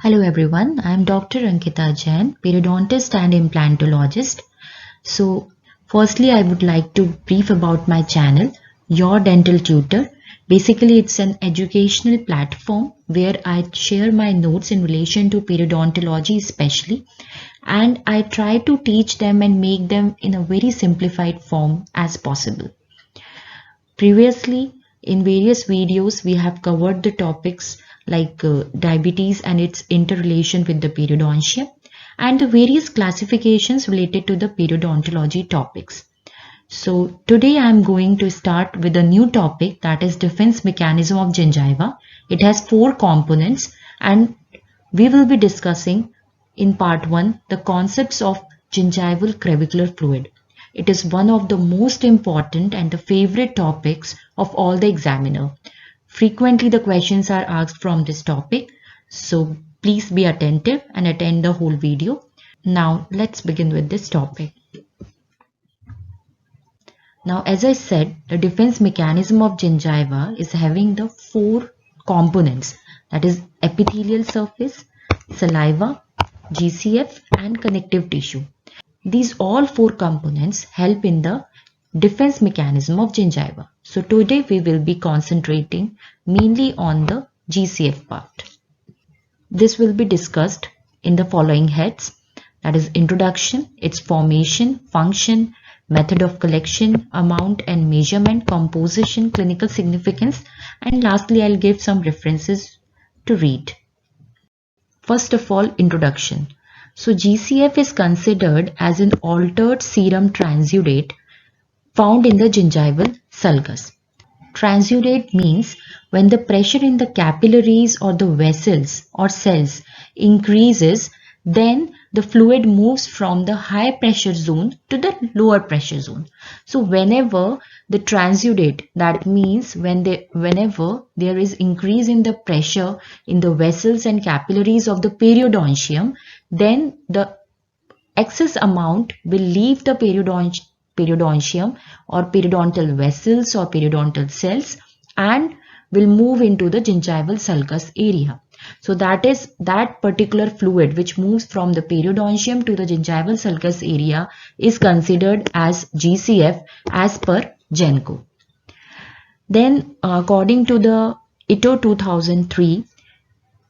Hello everyone, I am Dr. Ankita Jain, periodontist and implantologist. So, firstly, I would like to brief about my channel, Your Dental Tutor. Basically, it's an educational platform where I share my notes in relation to periodontology especially, and I try to teach them and make them in a very simplified form as possible. Previously, in various videos, we have covered the topics like diabetes and its interrelation with the periodontia and the various classifications related to the periodontology topics. So today I am going to start with a new topic, that is defense mechanism of gingiva. It has 4 components and we will be discussing in part 1 the concepts of gingival crevicular fluid. It is one of the most important and the favorite topics of all the examiner. Frequently the questions are asked from this topic, so please be attentive and attend the whole video. Now let's begin with this topic. Now, as I said, the defense mechanism of gingiva is having the 4 components, that is epithelial surface, saliva, GCF and connective tissue. These all 4 components help in the defense mechanism of gingiva. So today we will be concentrating mainly on the GCF part. This will be discussed in the following heads, that is introduction, its formation, function, method of collection, amount and measurement, composition, clinical significance, and lastly I'll give some references to read. First of all, introduction. So GCF is considered as an altered serum transudate found in the gingival sulcus. Transudate means when the pressure in the capillaries or the vessels or cells increases, then the fluid moves from the high pressure zone to the lower pressure zone. So whenever the transudate, that means whenever there is increase in the pressure in the vessels and capillaries of the periodontium, then the excess amount will leave the periodontium or periodontal vessels or periodontal cells and will move into the gingival sulcus area. So that is that particular fluid which moves from the periodontium to the gingival sulcus area is considered as GCF as per GENCO. Then according to the Ito 2003,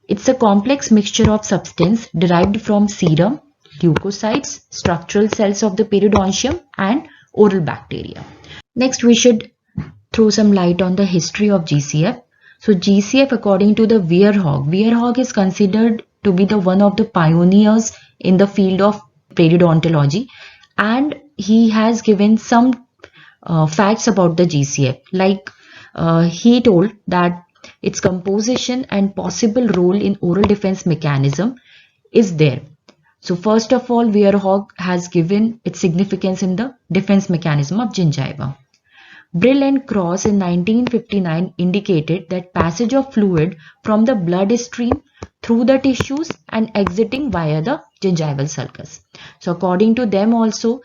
it's a complex mixture of substance derived from serum, leukocytes, structural cells of the periodontium and oral bacteria. Next, we should throw some light on the history of GCF. So GCF, according to the Wehrhagh is considered to be the one of the pioneers in the field of periodontology, and he has given some facts about the GCF. Like he told that its composition and possible role in oral defense mechanism is there. So first of all, Wehrhagh has given its significance in the defense mechanism of gingiva. Brill and Cross in 1959 indicated that passage of fluid from the blood stream through the tissues and exiting via the gingival sulcus. So according to them also,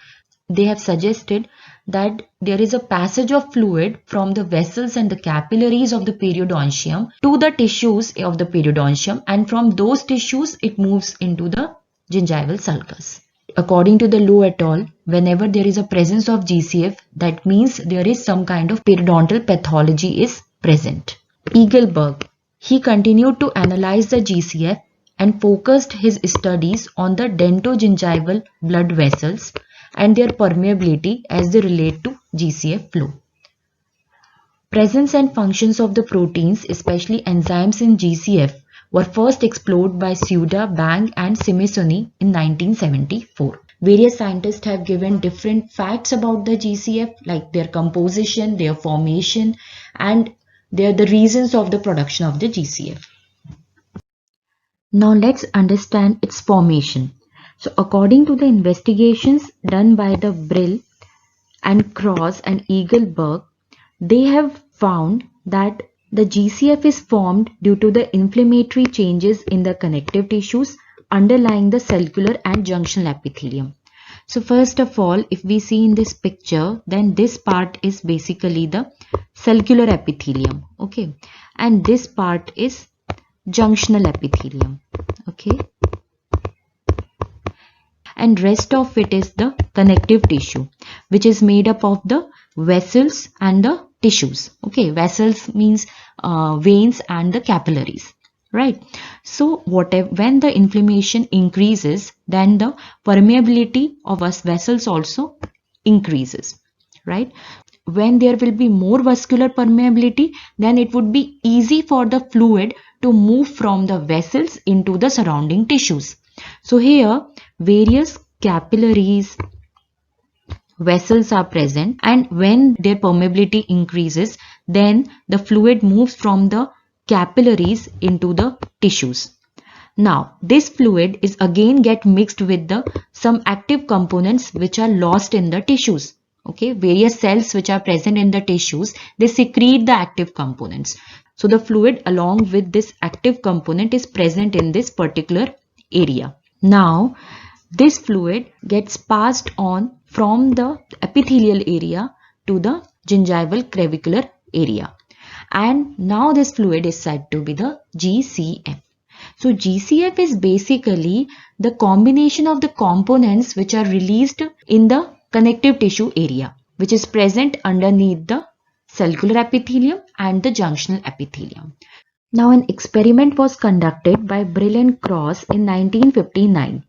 they have suggested that there is a passage of fluid from the vessels and the capillaries of the periodontium to the tissues of the periodontium, and from those tissues it moves into the gingival sulcus. According to the Low et al., whenever there is a presence of GCF, that means there is some kind of periodontal pathology is present. Eagleburg, he continued to analyze the GCF and focused his studies on the dentogingival blood vessels and their permeability as they relate to GCF flow. Presence and functions of the proteins, especially enzymes in GCF, were first explored by Suda, Bang and Simonsoni in 1974. Various scientists have given different facts about the GCF, like their composition, their formation, and the reasons of the production of the GCF. Now let's understand its formation. So according to the investigations done by the Brill and Cross and Eagleburg, they have found that the GCF is formed due to the inflammatory changes in the connective tissues underlying the cellular and junctional epithelium. So first of all, if we see in this picture, then this part is basically the cellular epithelium, okay, and this part is junctional epithelium, Okay, and rest of it is the connective tissue, which is made up of the vessels and the tissues. Okay, vessels means veins and the capillaries, right? So whatever, when the inflammation increases, then the permeability of us vessels also increases, right? When there will be more vascular permeability, then it would be easy for the fluid to move from the vessels into the surrounding tissues. So here various capillaries, vessels are present, and when their permeability increases, then the fluid moves from the capillaries into the tissues. Now this fluid is again get mixed with the some active components which are lost in the tissues. Okay, various cells which are present in the tissues, they secrete the active components. So the fluid along with this active component is present in this particular area. Now this fluid gets passed on from the epithelial area to the gingival clavicular area, and now this fluid is said to be the GCF. So GCF is basically the combination of the components which are released in the connective tissue area, which is present underneath the cellular epithelium and the junctional epithelium. Now an experiment was conducted by Brill and Cross in 1959.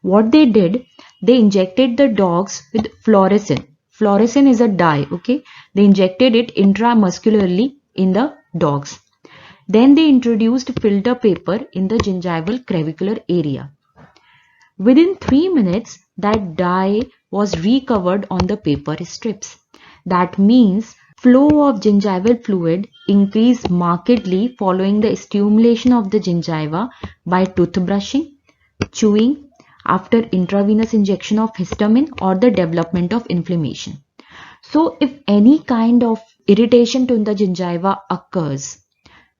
What they did, they injected the dogs with fluorescein. Fluorescein is a dye, okay? They injected it intramuscularly in the dogs. Then they introduced filter paper in the gingival clavicular area. Within 3 minutes, that dye was recovered on the paper strips. That means flow of gingival fluid increased markedly following the stimulation of the gingiva by toothbrushing, chewing, after intravenous injection of histamine, or the development of inflammation. So if any kind of irritation to the gingiva occurs,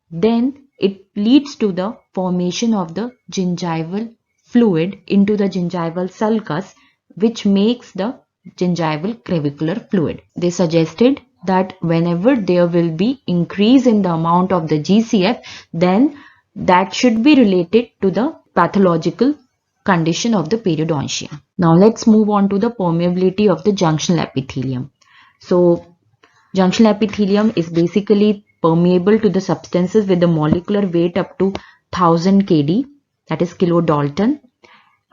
then it leads to the formation of the gingival fluid into the gingival sulcus, which makes the gingival clavicular fluid. They suggested that whenever there will be increase in the amount of the GCF, then that should be related to the pathological condition of the periodontium. Now let's move on to the permeability of the junctional epithelium. So junctional epithelium is basically permeable to the substances with the molecular weight up to 1000 kD, that is kilodalton,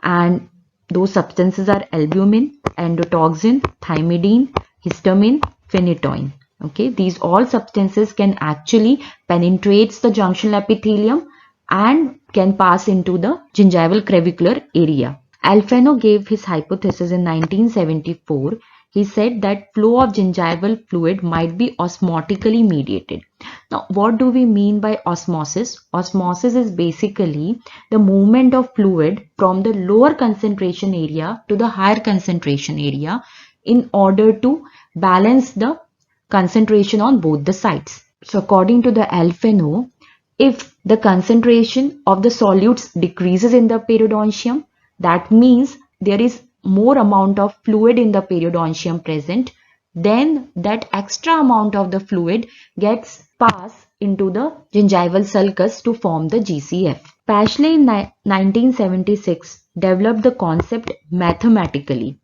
and those substances are albumin, endotoxin, thymidine, histamine, phenytoin. Okay, these all substances can actually penetrate the junctional epithelium and can pass into the gingival clavicular area. Alfano gave his hypothesis in 1974. He said that flow of gingival fluid might be osmotically mediated. Now, what do we mean by osmosis? Osmosis is basically the movement of fluid from the lower concentration area to the higher concentration area in order to balance the concentration on both the sides. So, according to the Alfano, if the concentration of the solutes decreases in the periodontium, that means there is more amount of fluid in the periodontium present, then that extra amount of the fluid gets passed into the gingival sulcus to form the GCF. Paschle in 1976 developed the concept mathematically,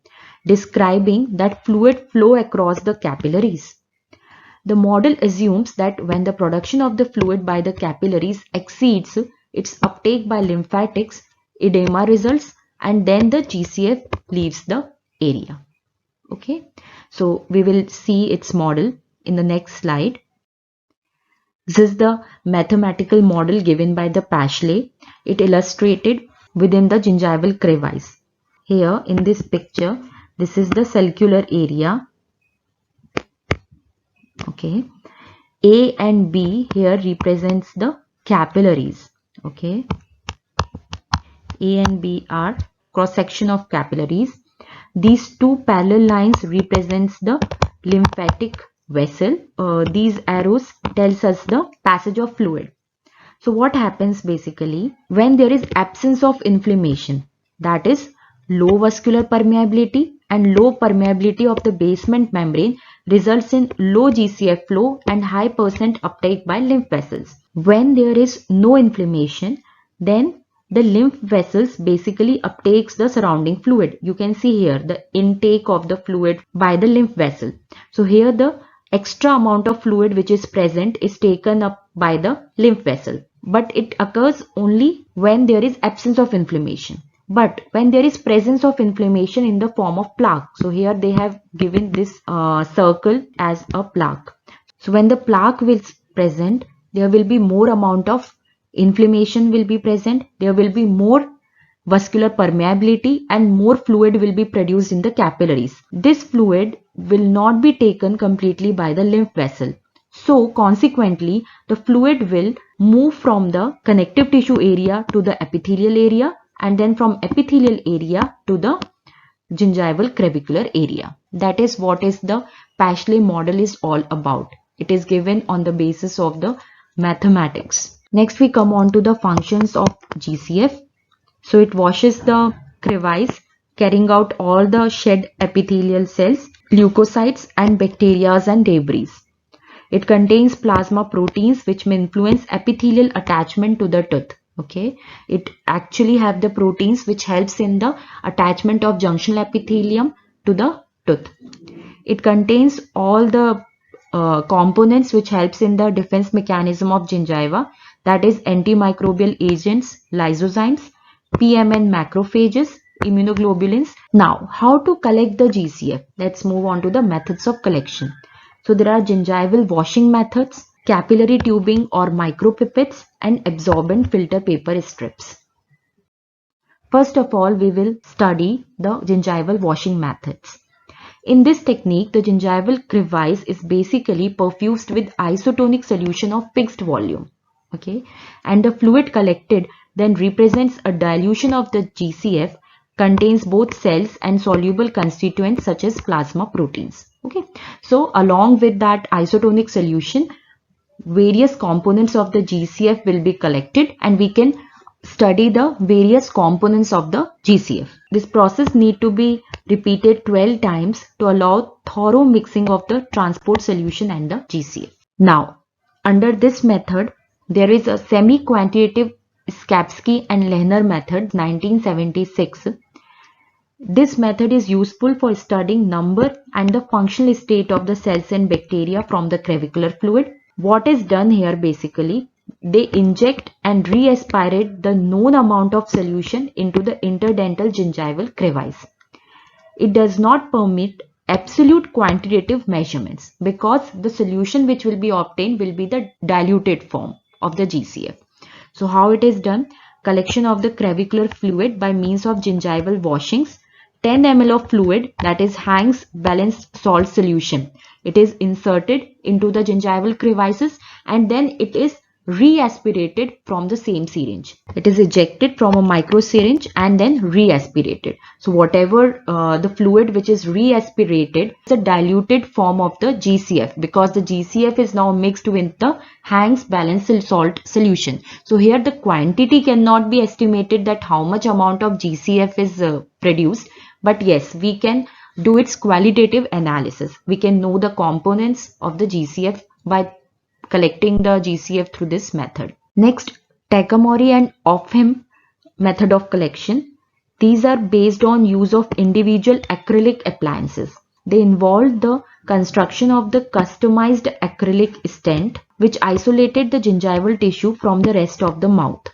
describing that fluid flow across the capillaries. The model assumes that when the production of the fluid by the capillaries exceeds its uptake by lymphatics, edema results, and then the GCF leaves the area. Okay, so we will see its model in the next slide. This is the mathematical model given by the Paschle. It illustrated within the gingival crevice. Here in this picture, this is the cellular area. Okay, A and B here represents the capillaries. Okay, A and B are cross section of capillaries. These two parallel lines represents the lymphatic vessel. These arrows tells us the passage of fluid. So what happens basically when there is absence of inflammation, that is low vascular permeability and low permeability of the basement membrane, results in low GCF flow and high % uptake by lymph vessels. When there is no inflammation, then the lymph vessels basically uptakes the surrounding fluid. You can see here the intake of the fluid by the lymph vessel. So here the extra amount of fluid which is present is taken up by the lymph vessel. But it occurs only when there is absence of inflammation. But when there is presence of inflammation in the form of plaque, so here they have given this circle as a plaque. So when the plaque is present, there will be more amount of inflammation will be present. There will be more vascular permeability and more fluid will be produced in the capillaries. This fluid will not be taken completely by the lymph vessel. So consequently, the fluid will move from the connective tissue area to the epithelial area, and then from epithelial area to the gingival crevicular area. That is what is the Paschle model is all about. It is given on the basis of the mathematics. Next we come on to the functions of GCF. So it washes the crevice, carrying out all the shed epithelial cells, leukocytes and bacteria and debris. It contains plasma proteins which may influence epithelial attachment to the tooth. Okay, it actually have the proteins which helps in the attachment of junctional epithelium to the tooth. It contains all the components which helps in the defense mechanism of gingiva, that is antimicrobial agents, lysozymes, PMN macrophages, immunoglobulins. Now, how to collect the GCF? Let's move on to the methods of collection. So there are gingival washing methods, capillary tubing or micropipettes, and absorbent filter paper strips. First of all, we will study the gingival washing methods. In this technique, the gingival crevice is basically perfused with isotonic solution of fixed volume. Okay, and the fluid collected then represents a dilution of the GCF, contains both cells and soluble constituents such as plasma proteins. Okay, so along with that isotonic solution, various components of the GCF will be collected and we can study the various components of the GCF. This process need to be repeated 12 times to allow thorough mixing of the transport solution and the GCF. Now, under this method, there is a semi-quantitative Skapsky and Lehner method 1976. This method is useful for studying number and the functional state of the cells and bacteria from the crevicular fluid. What is done here basically, they inject and re-aspirate the known amount of solution into the interdental gingival crevice. It does not permit absolute quantitative measurements because the solution which will be obtained will be the diluted form of the GCF. So how it is done? Collection of the crevicular fluid by means of gingival washings. 10 ml of fluid, that is Hank's balanced salt solution. It is inserted into the gingival crevices and then it is re-aspirated from the same syringe. It is ejected from a micro syringe and then re-aspirated. So whatever the fluid which is re-aspirated is a diluted form of the GCF because the GCF is now mixed with the Hank's balanced salt solution. So here the quantity cannot be estimated that how much amount of GCF is produced. But yes, we can do its qualitative analysis. We can know the components of the GCF by collecting the GCF through this method. Next, Takamori and Ofhim method of collection. These are based on use of individual acrylic appliances. They involved the construction of the customized acrylic stent which isolated the gingival tissue from the rest of the mouth.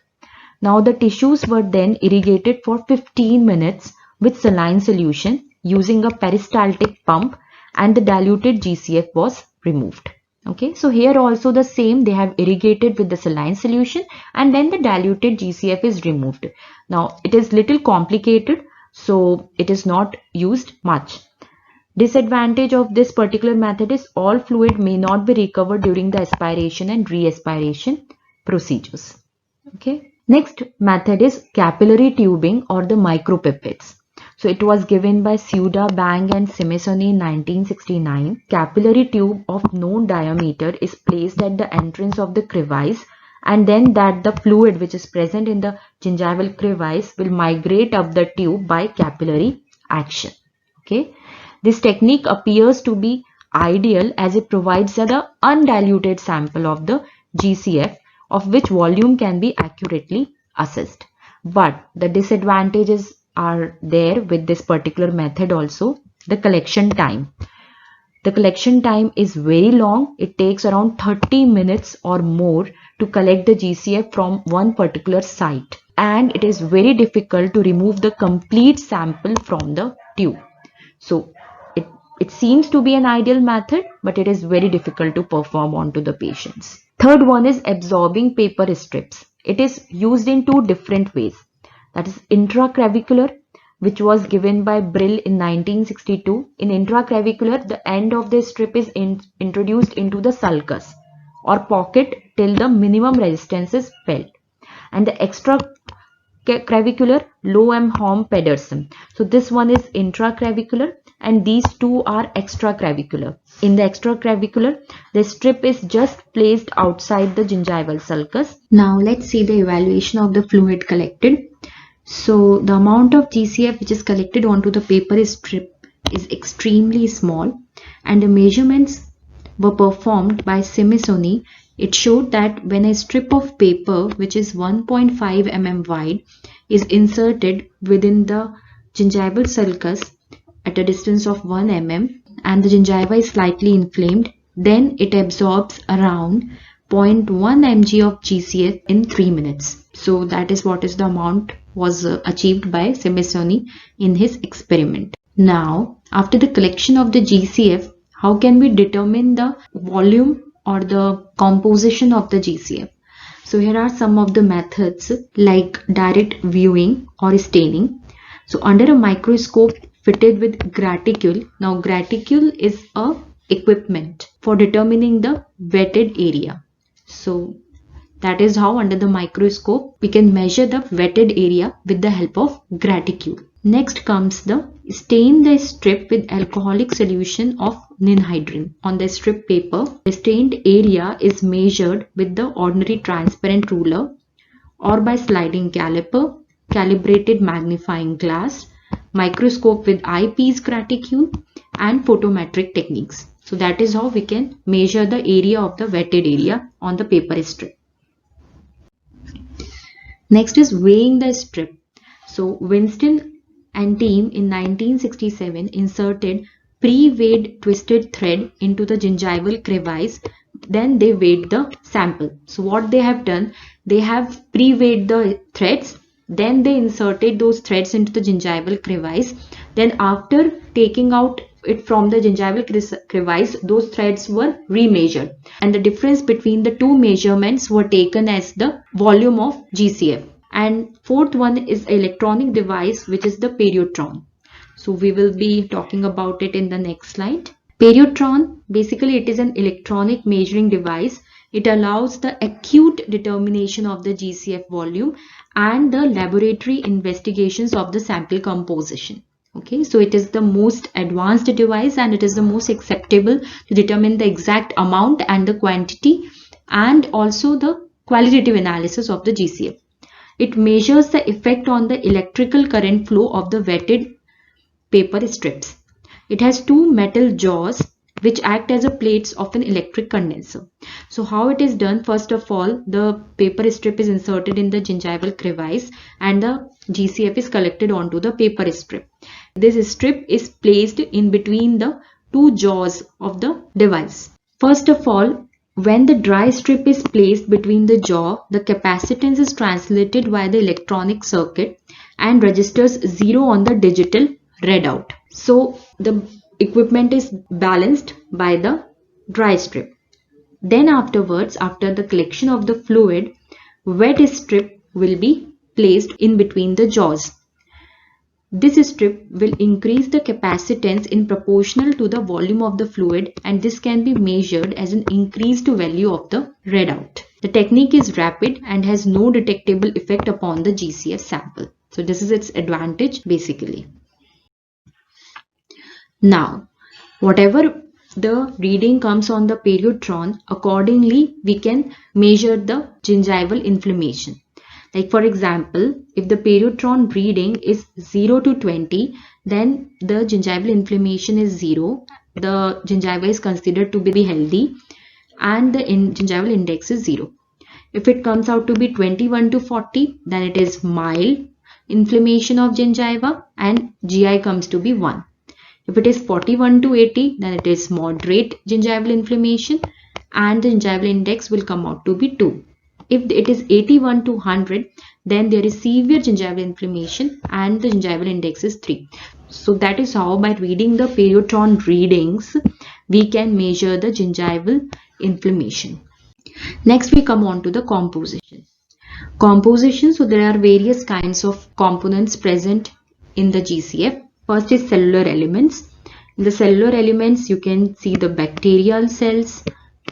Now the tissues were then irrigated for 15 minutes with saline solution using a peristaltic pump and the diluted GCF was removed. Okay, so here also the same, they have irrigated with the saline solution and then the diluted GCF is removed. Now it is little complicated, so it is not used much. Disadvantage of this particular method is all fluid may not be recovered during the aspiration and re-aspiration procedures. Okay. Next method is capillary tubing or the micropipettes. So it was given by Suda, Bang and Simonsoni in 1969. Capillary tube of known diameter is placed at the entrance of the crevice and then that the fluid which is present in the gingival crevice will migrate up the tube by capillary action. Okay. This technique appears to be ideal as it provides the undiluted sample of the GCF of which volume can be accurately assessed. But the disadvantages are there with this particular method also. The collection time. The collection time is very long. It takes around 30 minutes or more to collect the GCF from one particular site. And it is very difficult to remove the complete sample from the tube. So it seems to be an ideal method, but it is very difficult to perform onto the patients. Third one is absorbing paper strips. It is used in two different ways. That is intraclavicular, which was given by Brill in 1962. In intraclavicular, the end of the strip is introduced into the sulcus or pocket till the minimum resistance is felt. And the extraclavicular, Lowenholm Pedersen. So this one is intraclavicular and these two are extraclavicular. In the extraclavicular, the strip is just placed outside the gingival sulcus. Now let's see the evaluation of the fluid collected. So the amount of GCF which is collected onto the paper strip is extremely small, and the measurements were performed by Simisoni. It showed that when a strip of paper which is 1.5 mm wide is inserted within the gingival sulcus at a distance of 1 mm and the gingiva is slightly inflamed, then it absorbs around 0.1 mg of GCF in 3 minutes. So that is what is the amount was achieved by Simisoni in his experiment. Now, after the collection of the GCF, how can we determine the volume or the composition of the GCF? So here are some of the methods like direct viewing or staining. So under a microscope fitted with graticule. Now graticule is a equipment for determining the wetted area. So that is how under the microscope we can measure the wetted area with the help of graticule. Next comes the stain the strip with alcoholic solution of ninhydrin. On the strip paper, the stained area is measured with the ordinary transparent ruler or by sliding caliper, calibrated magnifying glass, microscope with eyepiece graticule and photometric techniques. So that is how we can measure the area of the wetted area on the paper strip. Next is weighing the strip. So Winston and team in 1967 inserted pre-weighed twisted thread into the gingival crevice. Then they weighed the sample. So what they have done, they have pre-weighed the threads. Then they inserted those threads into the gingival crevice. Then after taking out it from the gingival crevice, those threads were remeasured. And the difference between the two measurements were taken as the volume of GCF. And fourth one is electronic device, which is the periotron. So we will be talking about it in the next slide. Periotron, basically it is an electronic measuring device. It allows the acute determination of the GCF volume and the laboratory investigations of the sample composition. Okay, so it is the most advanced device and it is the most acceptable to determine the exact amount and the quantity and also the qualitative analysis of the GCF. It measures the effect on the electrical current flow of the wetted paper strips. It has two metal jaws which act as a plates of an electric condenser. So how it is done? First of all, the paper strip is inserted in the gingival crevice and the GCF is collected onto the paper strip. This strip is placed in between the two jaws of the device. First of all, when the dry strip is placed between the jaw, the capacitance is translated via the electronic circuit and registers 0 on the digital readout. So the equipment is balanced by the dry strip. Then afterwards, after the collection of the fluid, wet strip will be placed in between the jaws. This strip will increase the capacitance in proportional to the volume of the fluid, and this can be measured as an increased value of the readout. The technique is rapid and has no detectable effect upon the GCF sample. So this is its advantage basically. Now, whatever the reading comes on the periotron, accordingly we can measure the gingival inflammation. Like for example, if the periotron reading is 0 to 20, then the gingival inflammation is 0. The gingiva is considered to be healthy and the gingival index is 0. If it comes out to be 21 to 40, then it is mild inflammation of gingiva and GI comes to be 1. If it is 41 to 80, then it is moderate gingival inflammation and the gingival index will come out to be 2. If it is 81 to 100, then there is severe gingival inflammation and the gingival index is 3. So that is how, by reading the periotron readings, we can measure the gingival inflammation. Next we come on to the composition. Composition, so there are various kinds of components present in the GCF. First is cellular elements. In the cellular elements, you can see the bacterial cells,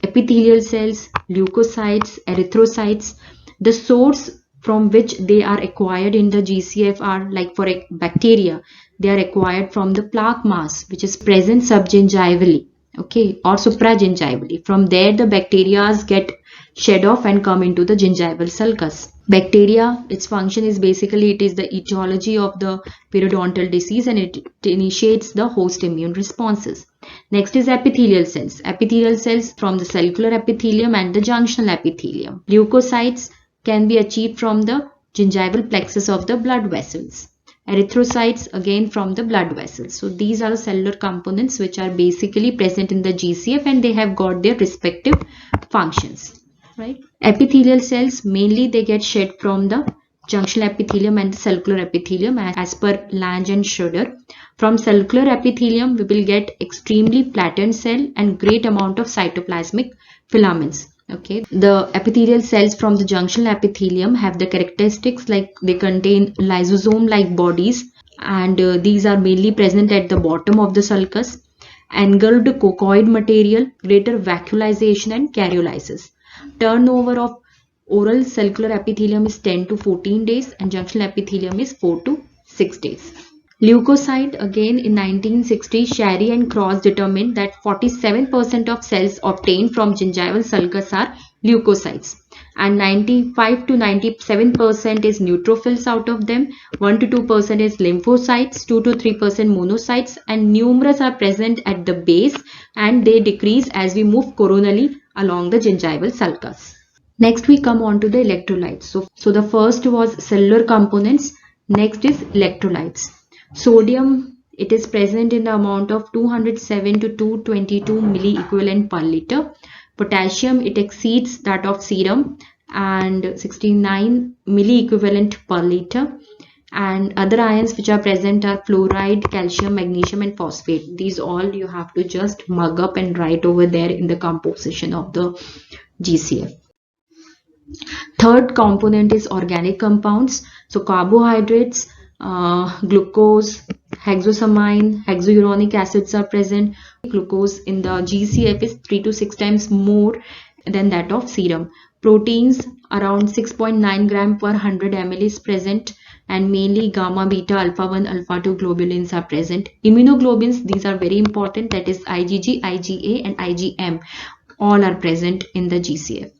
epithelial cells, leukocytes, erythrocytes. The source from which they are acquired in the GCF are, like for a bacteria, they are acquired from the plaque mass which is present subgingivally, okay, or supragingivally. From there the bacteria get shed off and come into the gingival sulcus. Bacteria, its function is basically, it is the etiology of the periodontal disease and it initiates the host immune responses. Next is epithelial cells. Epithelial cells from the cellular epithelium and the junctional epithelium. Leukocytes can be achieved from the gingival plexus of the blood vessels. Erythrocytes again from the blood vessels. So these are the cellular components which are basically present in the GCF and they have got their respective functions. Right? Epithelial cells, mainly they get shed from the junctional epithelium and the cellular epithelium as per Lange and Schroeder. From cellular epithelium, we will get extremely flattened cell and great amount of cytoplasmic filaments. Okay, the epithelial cells from the junctional epithelium have the characteristics like they contain lysosome-like bodies and these are mainly present at the bottom of the sulcus. Engulfed cocoid material, greater vacuolization and karyolysis. Turnover of oral cellular epithelium is 10 to 14 days and junctional epithelium is 4 to 6 days. Leukocyte, again in 1960, Sherry and Cross determined that 47% of cells obtained from gingival sulcus are leukocytes and 95 to 97% is neutrophils out of them, 1 to 2% is lymphocytes, 2 to 3% monocytes and numerous are present at the base and they decrease as we move coronally along the gingival sulcus. Next we come on to the electrolytes. So the first was cellular components, next is electrolytes. Sodium, it is present in the amount of 207 to 222 milliequivalent per liter. Potassium, it exceeds that of serum and 69 milliequivalent per liter. And other ions which are present are fluoride, calcium, magnesium and phosphate. These all you have to just mug up and write over there in the composition of the GCF. Third component is organic compounds. So carbohydrates, glucose, hexosamine, hexouronic acids are present. Glucose in the GCF is 3 to 6 times more than that of serum. Proteins, around 6.9 gram per 100 ml is present and mainly gamma, beta, alpha 1, alpha 2 globulins are present. Immunoglobulins, these are very important, that is IgG, IgA and IgM, all are present in the GCF.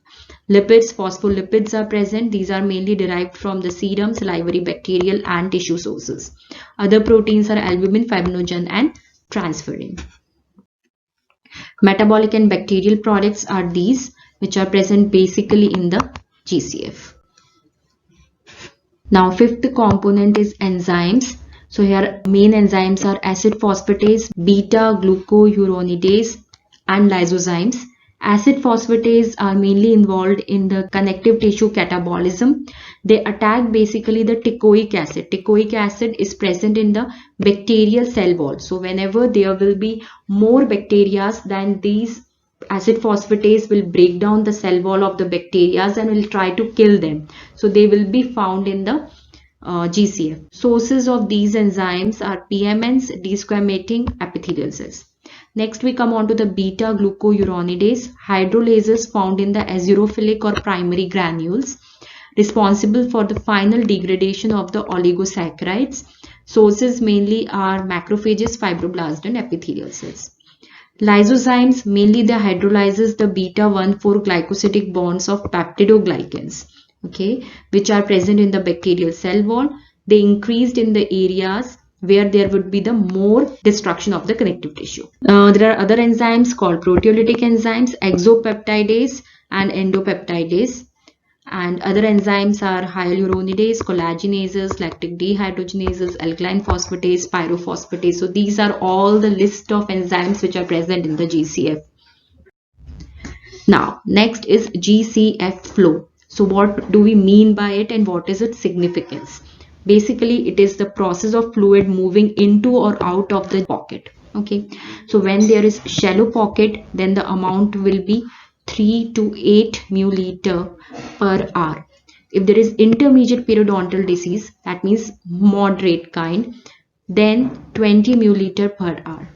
Lipids, phospholipids are present. These are mainly derived from the serum, salivary, bacterial and tissue sources. Other proteins are albumin, fibrinogen and transferrin. Metabolic and bacterial products are these which are present basically in the GCF. Now fifth component is enzymes. So here main enzymes are acid phosphatase, beta glucuronidase and lysozymes. Acid phosphatase are mainly involved in the connective tissue catabolism. They attack basically the teichoic acid. Teichoic acid is present in the bacterial cell wall. So whenever there will be more bacteria, then these acid phosphatase will break down the cell wall of the bacteria and will try to kill them. So they will be found in the GCF. Sources of these enzymes are PMNs, desquamating epithelial cells. Next we come on to the beta glucuronidase, hydrolases found in the azurophilic or primary granules, responsible for the final degradation of the oligosaccharides. Sources mainly are macrophages, fibroblasts and epithelial cells. Lysozymes, mainly the hydrolyzes the beta-1,4 glycosidic bonds of peptidoglycans, okay, which are present in the bacterial cell wall. They increased in the areas where there would be the more destruction of the connective tissue. There are other enzymes called proteolytic enzymes, exopeptidase and endopeptidase. And other enzymes are hyaluronidase, collagenases, lactic dehydrogenases, alkaline phosphatase, pyrophosphatase. So these are all the list of enzymes which are present in the GCF. Now, next is GCF flow. So what do we mean by it and what is its significance? Basically, it is the process of fluid moving into or out of the pocket. Okay, so when there is shallow pocket, then the amount will be 3 to 8 milliliter per hour. If there is intermediate periodontal disease, that means moderate kind, then 20 milliliter per hour.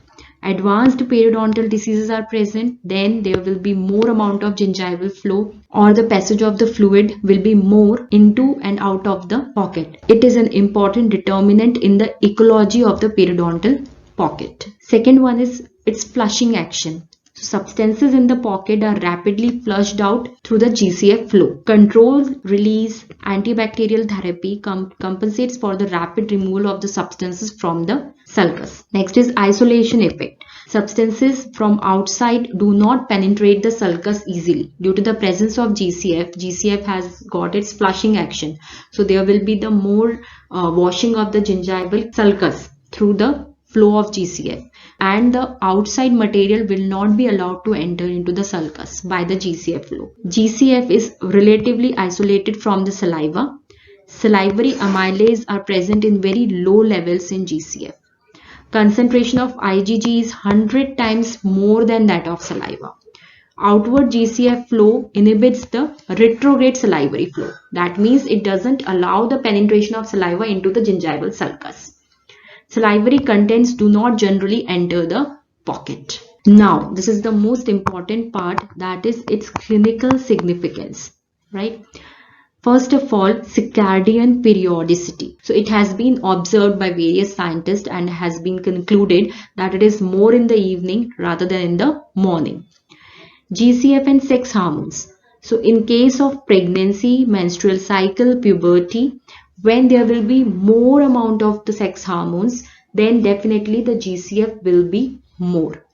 Advanced periodontal diseases are present, then there will be more amount of gingival flow, or the passage of the fluid will be more into and out of the pocket. It is an important determinant in the ecology of the periodontal pocket. Second one is its flushing action. Substances in the pocket are rapidly flushed out through the GCF flow. Controlled release antibacterial therapy compensates for the rapid removal of the substances from the sulcus. Next is isolation effect. Substances from outside do not penetrate the sulcus easily. Due to the presence of GCF, GCF has got its flushing action. So there will be the more washing of the gingival sulcus through the flow of GCF, and the outside material will not be allowed to enter into the sulcus by the GCF flow. GCF is relatively isolated from the saliva. Salivary amylase are present in very low levels in GCF. Concentration of IgG is 100 times more than that of saliva. Outward GCF flow inhibits the retrograde salivary flow. That means it doesn't allow the penetration of saliva into the gingival sulcus. Salivary contents do not generally enter the pocket. Now, this is the most important part, that is its clinical significance, right? First of all, circadian periodicity. So it has been observed by various scientists and has been concluded that it is more in the evening rather than in the morning. GCF and sex hormones. So in case of pregnancy, menstrual cycle, puberty, when there will be more amount of the sex hormones, then definitely the GCF will be more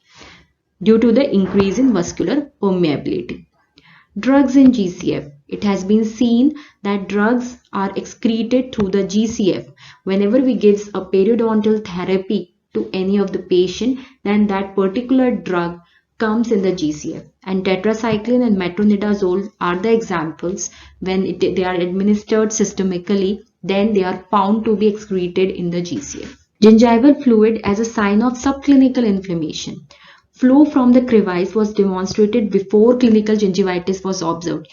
due to the increase in vascular permeability. Drugs in GCF. It has been seen that drugs are excreted through the GCF. Whenever we give a periodontal therapy to any of the patient, then that particular drug comes in the GCF, and tetracycline and metronidazole are the examples. When they are administered systemically, then they are found to be excreted in the GCF. Gingival fluid as a sign of subclinical inflammation. Flow from the crevice was demonstrated before clinical gingivitis was observed.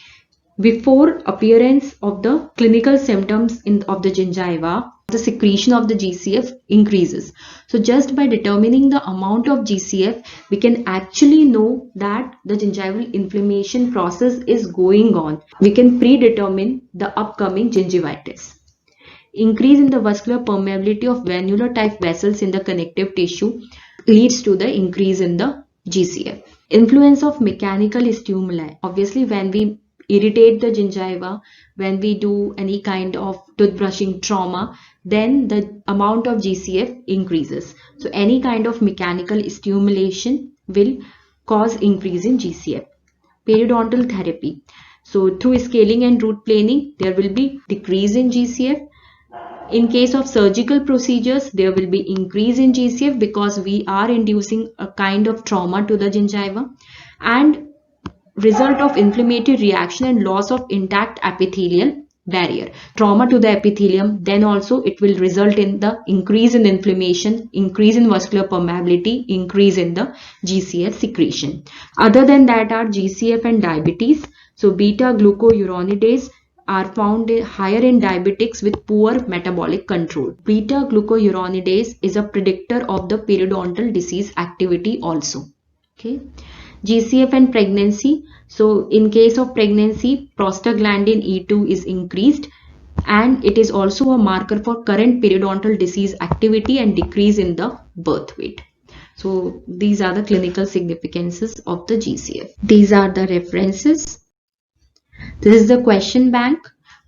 Before appearance of the clinical symptoms of the gingiva, the secretion of the GCF increases. So just by determining the amount of GCF, we can actually know that the gingival inflammation process is going on. We can predetermine the upcoming gingivitis. Increase in the vascular permeability of venular type vessels in the connective tissue leads to the increase in the GCF. Influence of mechanical stimuli. Obviously, when we irritate the gingiva, when we do any kind of toothbrushing trauma, then the amount of GCF increases. So any kind of mechanical stimulation will cause increase in GCF. Periodontal therapy. So through scaling and root planing, there will be decrease in GCF. In case of surgical procedures, there will be increase in GCF because we are inducing a kind of trauma to the gingiva, and result of inflammatory reaction and loss of intact epithelial barrier. Trauma to the epithelium, then also it will result in the increase in inflammation, increase in vascular permeability, increase in the GCF secretion. Other than that are GCF and diabetes. So beta glucuronidase are found higher in diabetics with poor metabolic control. Beta glucuronidase is a predictor of the periodontal disease activity also. Okay. GCF and pregnancy. So in case of pregnancy, prostaglandin E2 is increased, and it is also a marker for current periodontal disease activity and decrease in the birth weight. So these are the clinical significances of the GCF. These are the references. This is the question bank.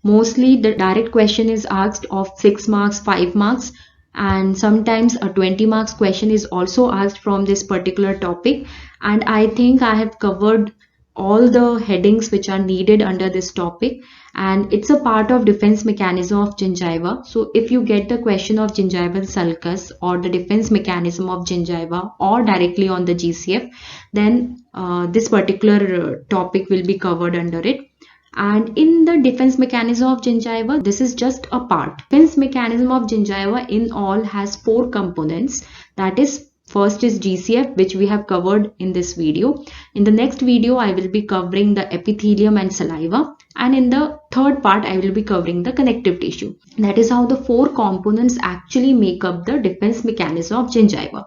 Mostly the direct question is asked of 6 marks, 5 marks, and sometimes a 20 marks question is also asked from this particular topic. And I think I have covered all the headings which are needed under this topic, and it's a part of defense mechanism of gingiva. So if you get the question of gingival sulcus or the defense mechanism of gingiva or directly on the GCF, then this particular topic will be covered under it. And in the defense mechanism of gingiva, this is just a part. Defense mechanism of gingiva in all has 4 components. That is, first is GCF, which we have covered in this video. In the next video, I will be covering the epithelium and saliva. And in the third part, I will be covering the connective tissue. That is how the 4 components actually make up the defense mechanism of gingiva.